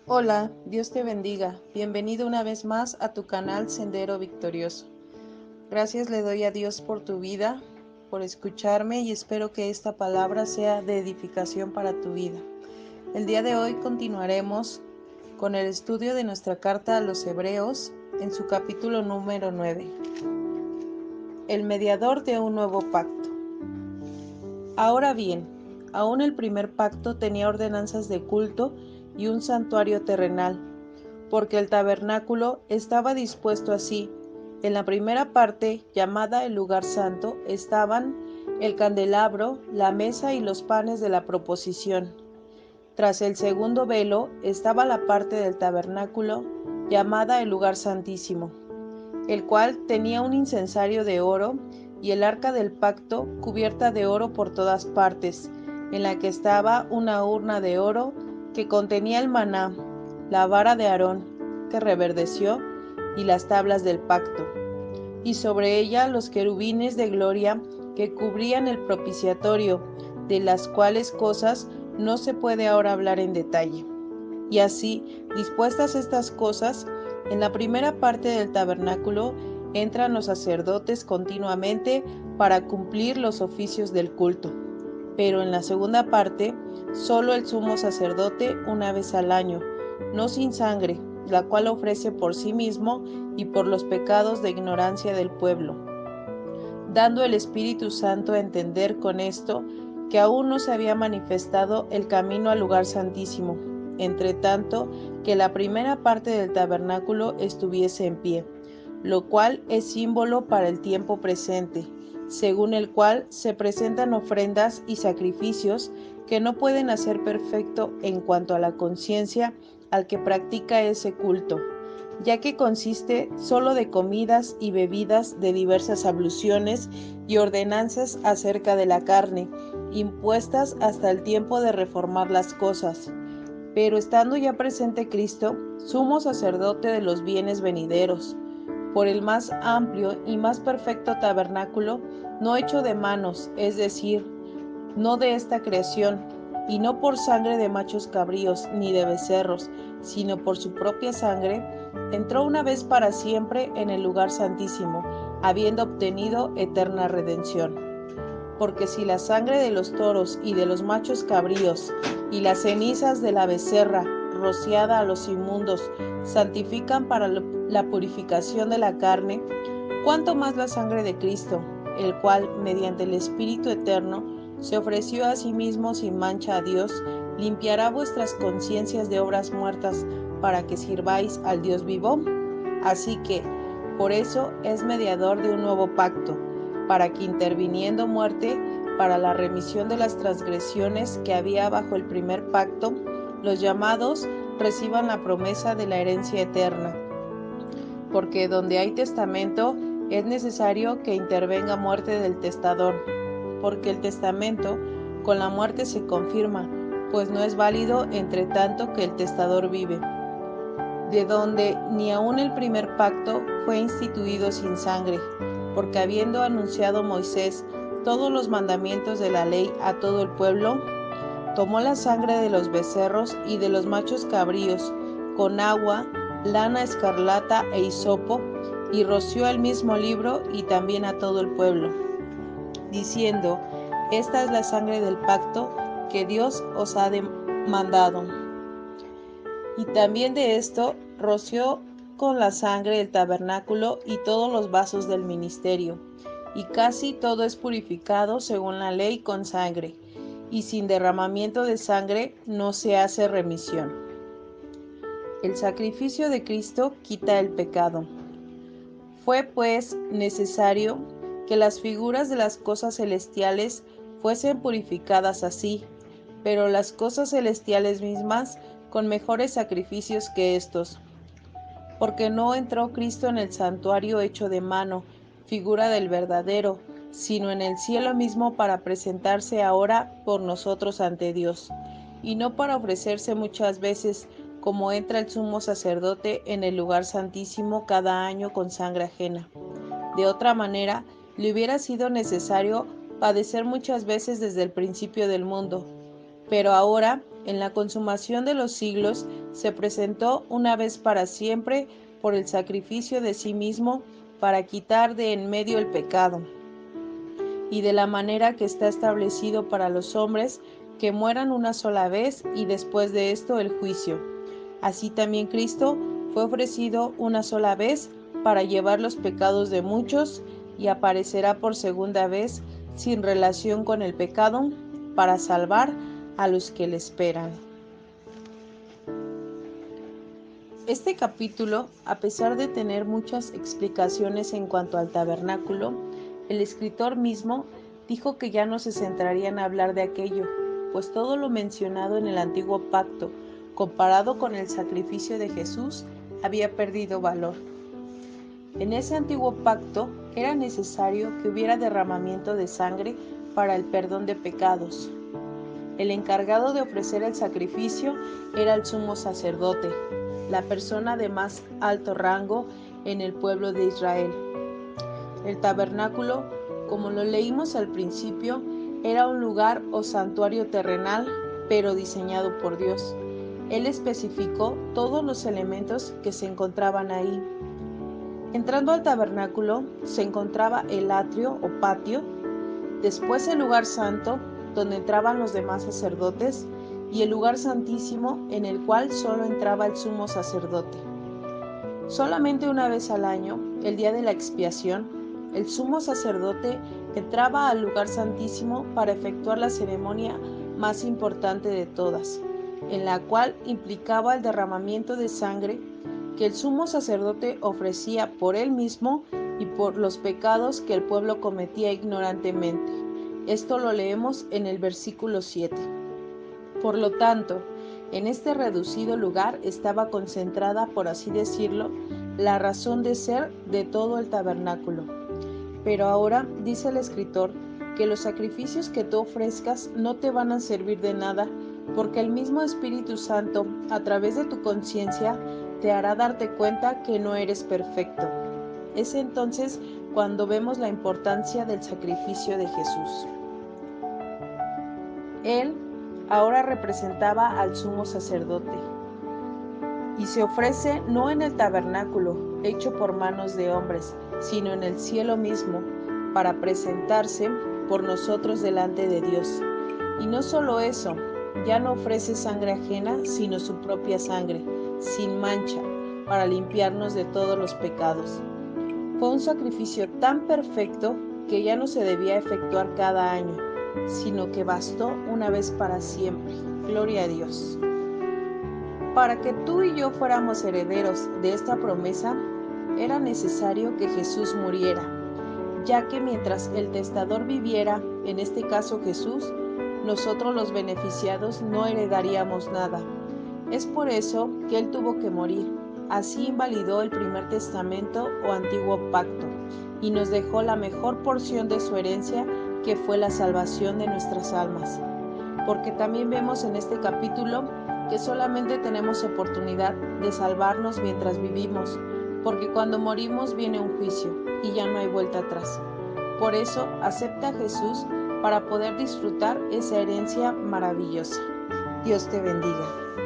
Hola, Dios te bendiga. Bienvenido una vez más a tu canal Sendero Victorioso. Gracias le doy a Dios por tu vida, por escucharme y espero que esta palabra sea de edificación para tu vida. El día de hoy continuaremos con el estudio de nuestra carta a los Hebreos en su capítulo número 9. El mediador de un nuevo pacto. Ahora bien, aún el primer pacto tenía ordenanzas de culto y un santuario terrenal, porque el tabernáculo estaba dispuesto así. En la primera parte, llamada el lugar santo, estaban el candelabro, la mesa y los panes de la proposición. Tras el segundo velo estaba la parte del tabernáculo, llamada el lugar santísimo, el cual tenía un incensario de oro y el arca del pacto cubierta de oro por todas partes, en la que estaba una urna de oro que contenía el maná, la vara de Aarón, que reverdeció, y las tablas del pacto, y sobre ella los querubines de gloria que cubrían el propiciatorio, de las cuales cosas no se puede ahora hablar en detalle. Y así, dispuestas estas cosas, en la primera parte del tabernáculo entran los sacerdotes continuamente para cumplir los oficios del culto. Pero en la segunda parte, solo el sumo sacerdote una vez al año, no sin sangre, la cual ofrece por sí mismo y por los pecados de ignorancia del pueblo, dando el Espíritu Santo a entender con esto que aún no se había manifestado el camino al lugar santísimo, entre tanto que la primera parte del tabernáculo estuviese en pie, lo cual es símbolo para el tiempo presente, según el cual se presentan ofrendas y sacrificios que no pueden hacer perfecto en cuanto a la conciencia al que practica ese culto, ya que consiste solo de comidas y bebidas de diversas abluciones y ordenanzas acerca de la carne, impuestas hasta el tiempo de reformar las cosas. Pero estando ya presente Cristo, sumo sacerdote de los bienes venideros, por el más amplio y más perfecto tabernáculo, no hecho de manos, es decir, no de esta creación, y no por sangre de machos cabríos ni de becerros, sino por su propia sangre, entró una vez para siempre en el lugar santísimo, habiendo obtenido eterna redención. Porque si la sangre de los toros y de los machos cabríos y las cenizas de la becerra rociada a los inmundos santifican para la purificación de la carne, cuánto más la sangre de Cristo, el cual, mediante el Espíritu eterno, se ofreció a sí mismo sin mancha a Dios, limpiará vuestras conciencias de obras muertas para que sirváis al Dios vivo. Así que, por eso es mediador de un nuevo pacto, para que interviniendo muerte para la remisión de las transgresiones que había bajo el primer pacto, los llamados reciban la promesa de la herencia eterna. Porque donde hay testamento es necesario que intervenga muerte del testador, porque el testamento con la muerte se confirma, pues no es válido entre tanto que el testador vive. De donde ni aun el primer pacto fue instituido sin sangre, porque habiendo anunciado Moisés todos los mandamientos de la ley a todo el pueblo, tomó la sangre de los becerros y de los machos cabríos, con agua, lana escarlata e hisopo, y roció el mismo libro y también a todo el pueblo, diciendo: Esta es la sangre del pacto que Dios os ha demandado. Y también de esto roció con la sangre el tabernáculo y todos los vasos del ministerio. Y casi todo es purificado según la ley con sangre, y sin derramamiento de sangre no se hace remisión. El sacrificio de Cristo quita el pecado. Fue pues necesario que las figuras de las cosas celestiales fuesen purificadas así, pero las cosas celestiales mismas con mejores sacrificios que estos. Porque no entró Cristo en el santuario hecho de mano, figura del verdadero, sino en el cielo mismo para presentarse ahora por nosotros ante Dios, y no para ofrecerse muchas veces, como entra el sumo sacerdote en el lugar santísimo cada año con sangre ajena. De otra manera, le hubiera sido necesario padecer muchas veces desde el principio del mundo. Pero ahora, en la consumación de los siglos, se presentó una vez para siempre por el sacrificio de sí mismo para quitar de en medio el pecado, y de la manera que está establecido para los hombres, que mueran una sola vez y después de esto el juicio. Así también Cristo fue ofrecido una sola vez para llevar los pecados de muchos y aparecerá por segunda vez sin relación con el pecado para salvar a los que le esperan. Este capítulo, a pesar de tener muchas explicaciones en cuanto al tabernáculo, el escritor mismo dijo que ya no se centraría en hablar de aquello, pues todo lo mencionado en el antiguo pacto, comparado con el sacrificio de Jesús, había perdido valor. En ese antiguo pacto era necesario que hubiera derramamiento de sangre para el perdón de pecados. El encargado de ofrecer el sacrificio era el sumo sacerdote, la persona de más alto rango en el pueblo de Israel. El tabernáculo, como lo leímos al principio, era un lugar o santuario terrenal, pero diseñado por Dios. Él especificó todos los elementos que se encontraban ahí. Entrando al tabernáculo se encontraba el atrio o patio, después el lugar santo, donde entraban los demás sacerdotes, y el lugar santísimo, en el cual solo entraba el sumo sacerdote. Solamente una vez al año, el día de la expiación, el sumo sacerdote entraba al lugar santísimo para efectuar la ceremonia más importante de todas, en la cual implicaba el derramamiento de sangre que el sumo sacerdote ofrecía por él mismo y por los pecados que el pueblo cometía ignorantemente. Esto lo leemos en el versículo 7. Por lo tanto, en este reducido lugar estaba concentrada, por así decirlo, la razón de ser de todo el tabernáculo. Pero ahora dice el escritor que los sacrificios que tú ofrezcas no te van a servir de nada, porque el mismo Espíritu Santo, a través de tu conciencia, te hará darte cuenta que no eres perfecto. Es entonces cuando vemos la importancia del sacrificio de Jesús. Él ahora representaba al sumo sacerdote y se ofrece no en el tabernáculo hecho por manos de hombres, sino en el cielo mismo, para presentarse por nosotros delante de Dios. Y no solo eso, ya no ofrece sangre ajena, sino su propia sangre, sin mancha, para limpiarnos de todos los pecados. Fue un sacrificio tan perfecto que ya no se debía efectuar cada año, sino que bastó una vez para siempre. Gloria a Dios. Para que tú y yo fuéramos herederos de esta promesa, era necesario que Jesús muriera, ya que mientras el testador viviera, en este caso Jesús, nosotros los beneficiados no heredaríamos nada. Es por eso que Él tuvo que morir. Así invalidó el primer testamento o antiguo pacto y nos dejó la mejor porción de su herencia, que fue la salvación de nuestras almas. Porque también vemos en este capítulo que solamente tenemos oportunidad de salvarnos mientras vivimos, porque cuando morimos viene un juicio y ya no hay vuelta atrás. Por eso acepta a Jesús para poder disfrutar esa herencia maravillosa. Dios te bendiga.